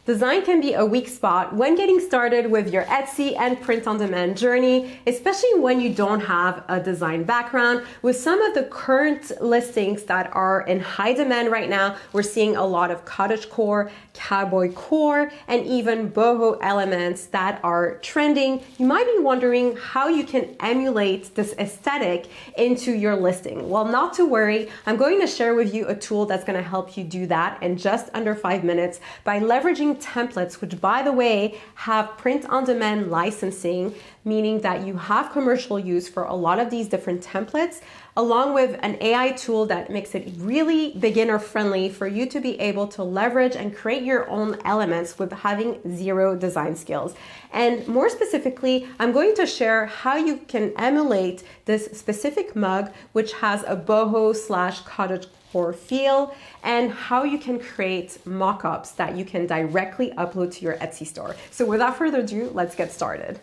Design can be a weak spot when getting started with your Etsy and print-on-demand journey, especially when you don't have a design background. With some of the current listings that are in high demand right now, we're seeing a lot of cottage core, cowboy core, and even boho elements that are trending. You might be wondering how you can emulate this aesthetic into your listing. Well, not to worry. I'm going to share with you a tool that's going to help you do that in just under 5 minutes by leveraging templates, which by the way have print-on-demand licensing, meaning that you have commercial use for a lot of these different templates, along with an AI tool that makes it really beginner friendly for you to be able to leverage and create your own elements with having zero design skills. And more specifically, I'm going to share how you can emulate this specific mug, which has a boho/cottage core feel, and how you can create mock-ups that you can directly upload to your Etsy store. So without further ado, let's get started.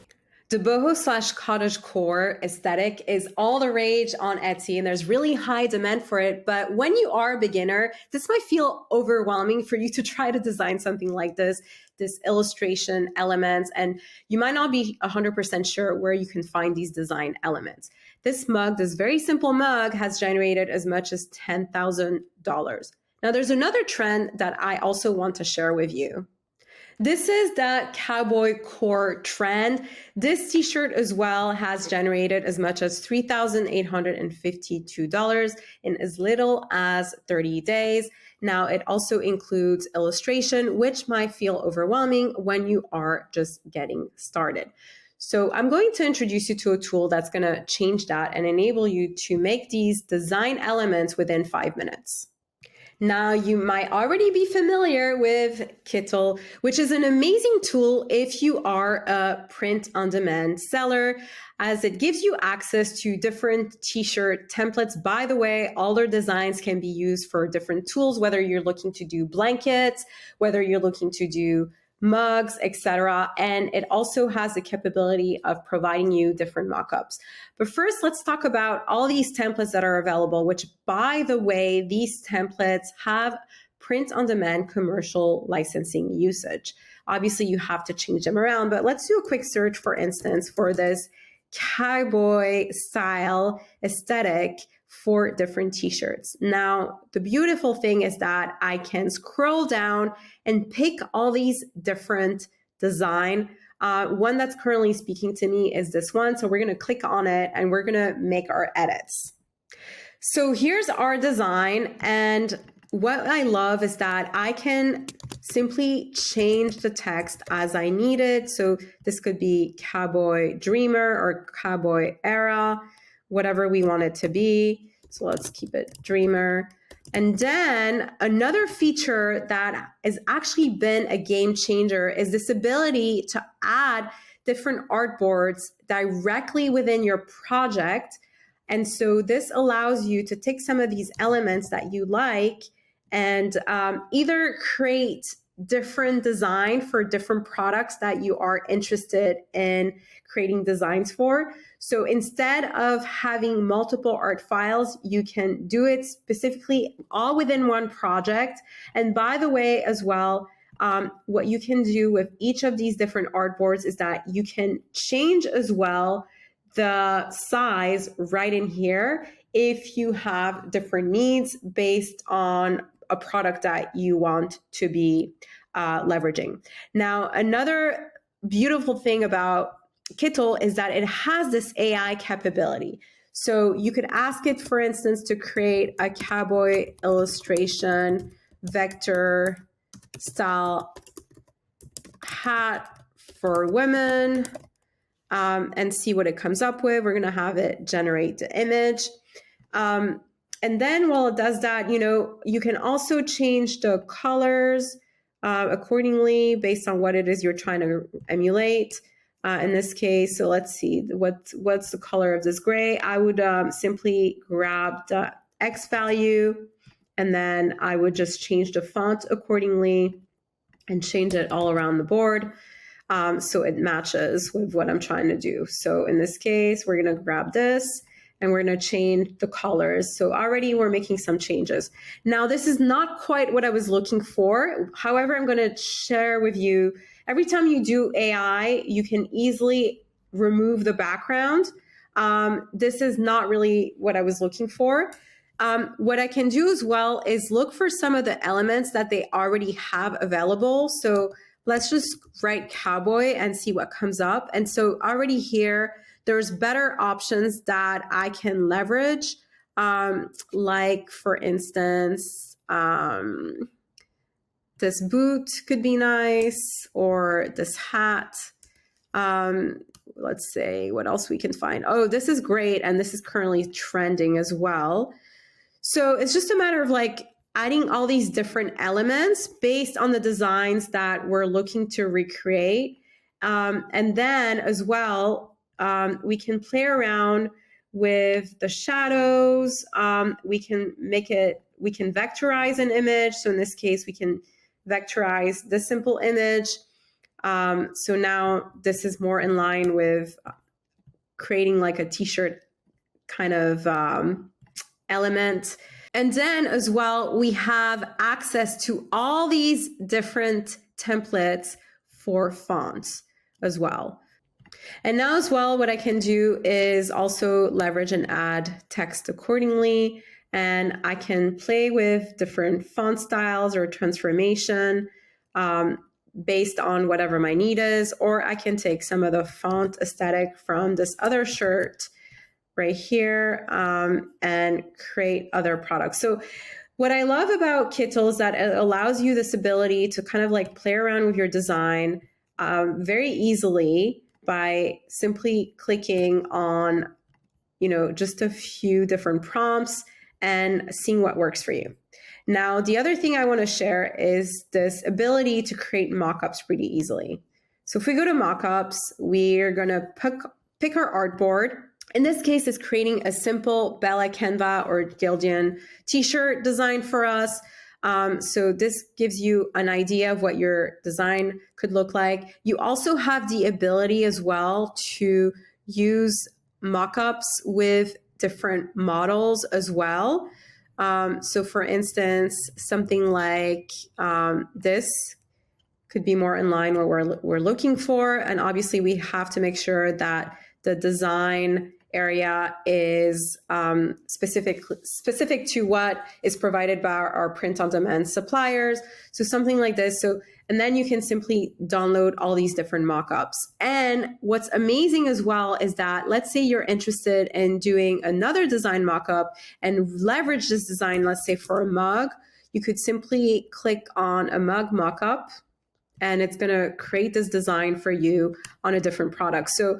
The boho/cottage core aesthetic is all the rage on Etsy, and there's really high demand for it. But when you are a beginner, this might feel overwhelming for you to try to design something like this illustration elements, and you might not be 100% sure where you can find these design elements. This mug, this very simple mug, has generated as much as $10,000. Now, there's another trend that I also want to share with you. This is the Cowboy Core trend. This t-shirt as well has generated as much as $3,852 in as little as 30 days. Now, it also includes illustration, which might feel overwhelming when you are just getting started. So I'm going to introduce you to a tool that's going to change that and enable you to make these design elements within 5 minutes. Now, you might already be familiar with Kittl, which is an amazing tool if you are a print-on-demand seller, as it gives you access to different t-shirt templates. By the way, all their designs can be used for different tools, whether you're looking to do blankets, whether you're looking to do mugs, etc. And it also has the capability of providing you different mockups. But first, let's talk about all these templates that are available, which by the way, these templates have print-on-demand commercial licensing usage. Obviously, you have to change them around, but let's do a quick search, for instance, for this cowboy style aesthetic for different t-shirts. Now, the beautiful thing is that I can scroll down and pick all these different design. One that's currently speaking to me is this one. So we're going to click on it and we're going to make our edits. So here's our design. And what I love is that I can simply change the text as I need it. So this could be Cowboy Dreamer or Cowboy Era, whatever we want it to be. So let's keep it Dreamer. And then another feature that has actually been a game changer is this ability to add different artboards directly within your project. And so this allows you to take some of these elements that you like and either create different design for different products that you are interested in creating designs for. So instead of having multiple art files, you can do it specifically all within one project. And by the way, as well, what you can do with each of these different artboards is that you can change as well the size right in here if you have different needs based on a product that you want to be leveraging. Now, another beautiful thing about Kittl is that it has this AI capability. So you could ask it, for instance, to create a cowboy illustration vector style hat for women and see what it comes up with. We're going to have it generate the image. And then while it does that, you can also change the colors accordingly based on what it is you're trying to emulate. In this case, so let's see, what's the color of this gray? I would simply grab the X value, and then I would just change the font accordingly and change it all around the board so it matches with what I'm trying to do. So in this case, we're going to grab this, and we're going to change the colors. So already we're making some changes. Now, this is not quite what I was looking for. However, I'm going to share with you, every time you do AI, you can easily remove the background. This is not really what I was looking for. What I can do as well is look for some of the elements that they already have available. So let's just write cowboy and see what comes up. And so already here, there's better options that I can leverage. Like for instance, this boot could be nice, or this hat. Let's say what else we can find. Oh, this is great. And this is currently trending as well. So it's just a matter of like adding all these different elements based on the designs that we're looking to recreate. And then as well, we can play around with the shadows. We can vectorize an image. So in this case, we can vectorize this simple image. So now this is more in line with creating like a t-shirt kind of element. And then as well, we have access to all these different templates for fonts as well. And now as well, what I can do is also leverage and add text accordingly. And I can play with different font styles or transformation based on whatever my need is. Or I can take some of the font aesthetic from this other shirt right here and create other products. So what I love about Kittl is that it allows you this ability to kind of like play around with your design very easily by simply clicking on, just a few different prompts and seeing what works for you. Now, the other thing I want to share is this ability to create mockups pretty easily. So if we go to mockups, we're going to pick our artboard. In this case, it's creating a simple Bella Canva or Gildan t-shirt design for us. So this gives you an idea of what your design could look like. You also have the ability as well to use mockups with different models as well. So for instance, something like this could be more in line with what we're looking for. And obviously we have to make sure that the design area is specific to what is provided by our print-on-demand suppliers. So something like this. And then you can simply download all these different mockups. And what's amazing as well is that, let's say you're interested in doing another design mockup and leverage this design, let's say for a mug, you could simply click on a mug mockup and it's going to create this design for you on a different product. So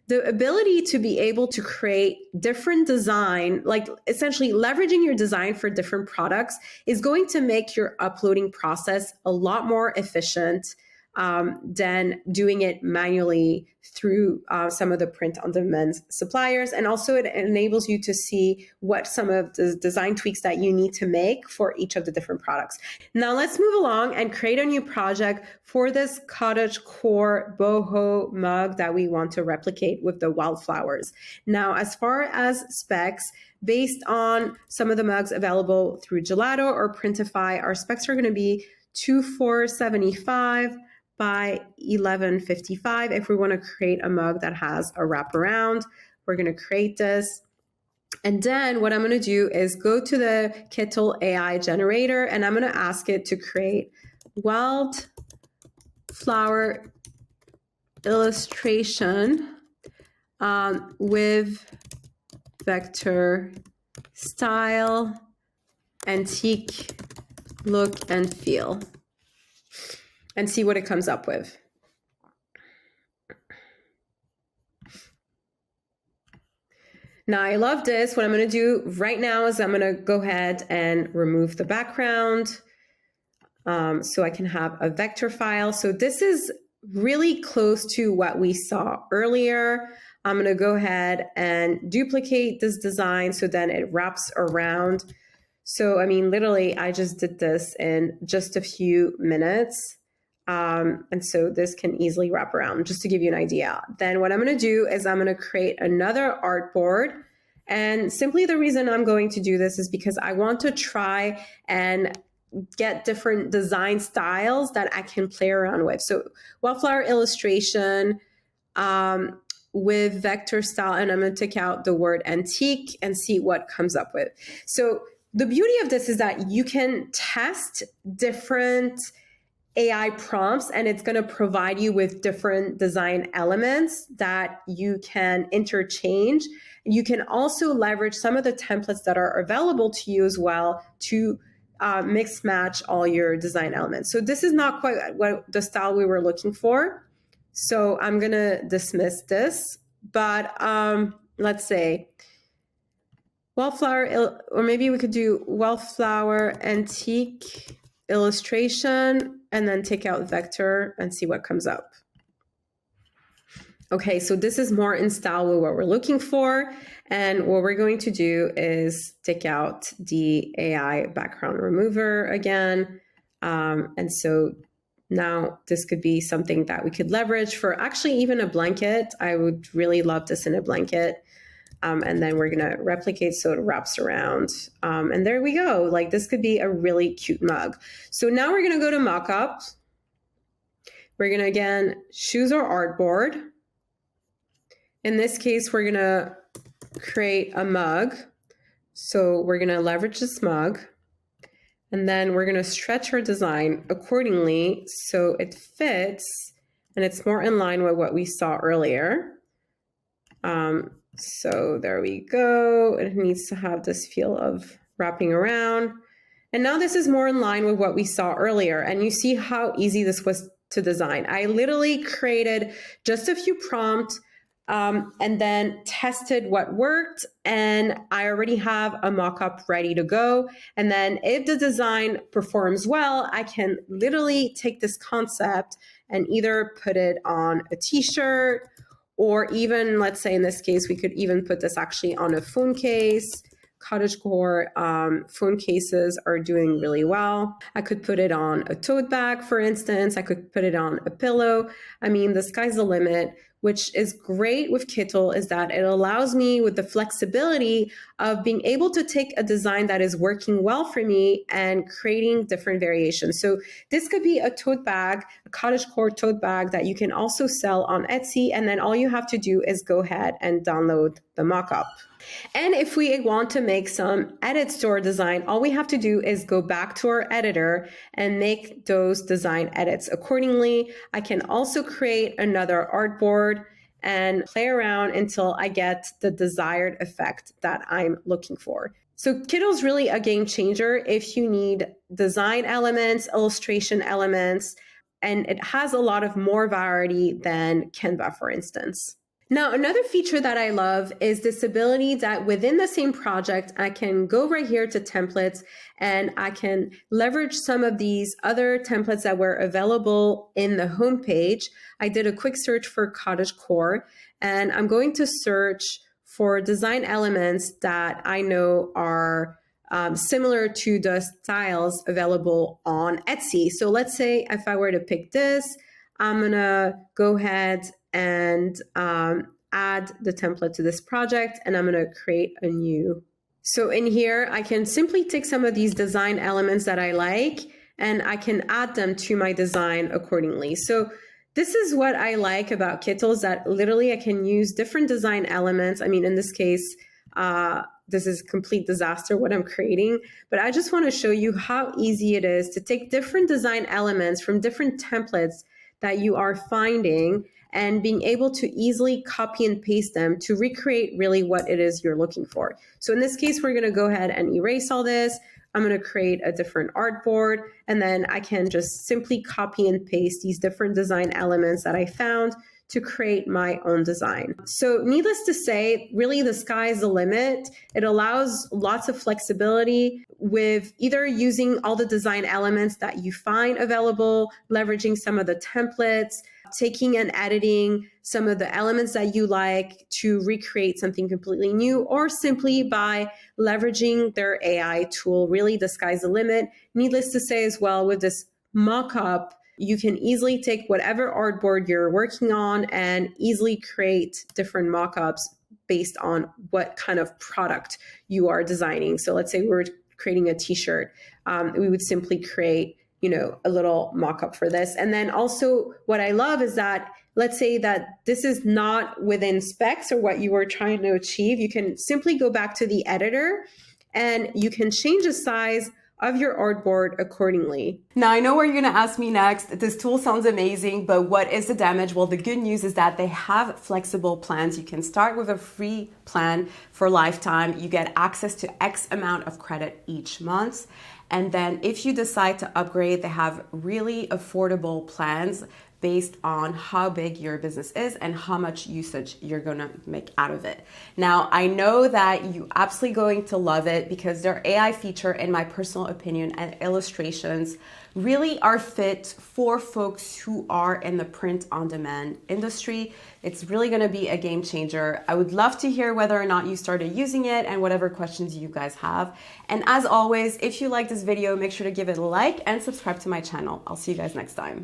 the ability to be able to create different design, like essentially leveraging your design for different products, is going to make your uploading process a lot more efficient than doing it manually through some of the print-on-demand suppliers. And also it enables you to see what some of the design tweaks that you need to make for each of the different products. Now let's move along and create a new project for this Cottage Core boho mug that we want to replicate with the wildflowers. Now, as far as specs, based on some of the mugs available through Gelato or Printify, our specs are going to be 2475 by 1155. If we want to create a mug that has a wraparound, we're going to create this. And then what I'm going to do is go to the Kittl AI generator and I'm going to ask it to create wildflower illustration with vector style, antique look and feel, and see what it comes up with. Now, I love this. What I'm going to do right now is I'm going to go ahead and remove the background so I can have a vector file. So this is really close to what we saw earlier. I'm going to go ahead and duplicate this design so then it wraps around. So, I mean, literally, I just did this in just a few minutes. And so this can easily wrap around, just to give you an idea. Then what I'm going to do is I'm going to create another artboard. And simply the reason I'm going to do this is because I want to try and get different design styles that I can play around with. So wildflower illustration with vector style, and I'm going to take out the word antique and see what comes up with. So the beauty of this is that you can test different AI prompts and it's going to provide you with different design elements that you can interchange. You can also leverage some of the templates that are available to you as well to mix match all your design elements. So this is not quite what the style we were looking for. So I'm going to dismiss this, but let's say wildflower, or maybe we could do wildflower antique illustration and then take out vector and see what comes up. Okay, so this is more in style with what we're looking for. And what we're going to do is take out the AI background remover again. And so now this could be something that we could leverage for actually even a blanket. I would really love this in a blanket. And then we're going to replicate so it wraps around. And there we go. Like this could be a really cute mug. So now we're going to go to Mockup. We're going to, again, choose our artboard. In this case, we're going to create a mug. So we're going to leverage this mug. And then we're going to stretch our design accordingly so it fits and it's more in line with what we saw earlier. So there we go. It needs to have this feel of wrapping around. And now this is more in line with what we saw earlier. And you see how easy this was to design. I literally created just a few prompts and then tested what worked. And I already have a mock-up ready to go. And then if the design performs well, I can literally take this concept and either put it on a t-shirt, or even, let's say in this case, we could even put this actually on a phone case. Cottage Core phone cases are doing really well. I could put it on a tote bag, for instance. I could put it on a pillow. I mean, the sky's the limit. Which is great with Kittl is that it allows me with the flexibility of being able to take a design that is working well for me and creating different variations. So this could be a tote bag, a Cottage Core tote bag that you can also sell on Etsy. And then all you have to do is go ahead and download the mockup. And if we want to make some edits to our design, all we have to do is go back to our editor and make those design edits accordingly. I can also create another artboard and play around until I get the desired effect that I'm looking for. So Kittl is really a game changer if you need design elements, illustration elements, and it has a lot of more variety than Canva, for instance. Now, another feature that I love is this ability that within the same project, I can go right here to templates and I can leverage some of these other templates that were available in the homepage. I did a quick search for Cottage Core and I'm going to search for design elements that I know are similar to the styles available on Etsy. So let's say if I were to pick this, I'm going to go ahead and add the template to this project, and I'm going to create a new. So in here, I can simply take some of these design elements that I like, and I can add them to my design accordingly. So this is what I like about Kittl, is that literally I can use different design elements. I mean, in this case, this is a complete disaster what I'm creating, but I just want to show you how easy it is to take different design elements from different templates that you are finding and being able to easily copy and paste them to recreate really what it is you're looking for. So in this case, we're going to go ahead and erase all this. I'm going to create a different artboard, and then I can just simply copy and paste these different design elements that I found to create my own design. So needless to say, really the sky is the limit. It allows lots of flexibility with either using all the design elements that you find available, leveraging some of the templates, taking and editing some of the elements that you like to recreate something completely new, or simply by leveraging their AI tool. Really, the sky's the limit. Needless to say as well, with this mock-up, you can easily take whatever artboard you're working on and easily create different mock-ups based on what kind of product you are designing. So let's say we're creating a t-shirt. We would simply create, a little mock-up for this. And then also what I love is that, let's say that this is not within specs or what you are trying to achieve. You can simply go back to the editor and you can change the size of your artboard accordingly. Now, I know where you're gonna ask me next. This tool sounds amazing, but what is the damage? Well, the good news is that they have flexible plans. You can start with a free plan for lifetime. You get access to X amount of credit each month. And then if you decide to upgrade, they have really affordable plans based on how big your business is and how much usage you're gonna make out of it. Now, I know that you absolutely going to love it because their AI feature, in my personal opinion, and illustrations really are fit for folks who are in the print on demand industry. It's really gonna be a game changer. I would love to hear whether or not you started using it and whatever questions you guys have. And as always, if you like this video, make sure to give it a like and subscribe to my channel. I'll see you guys next time.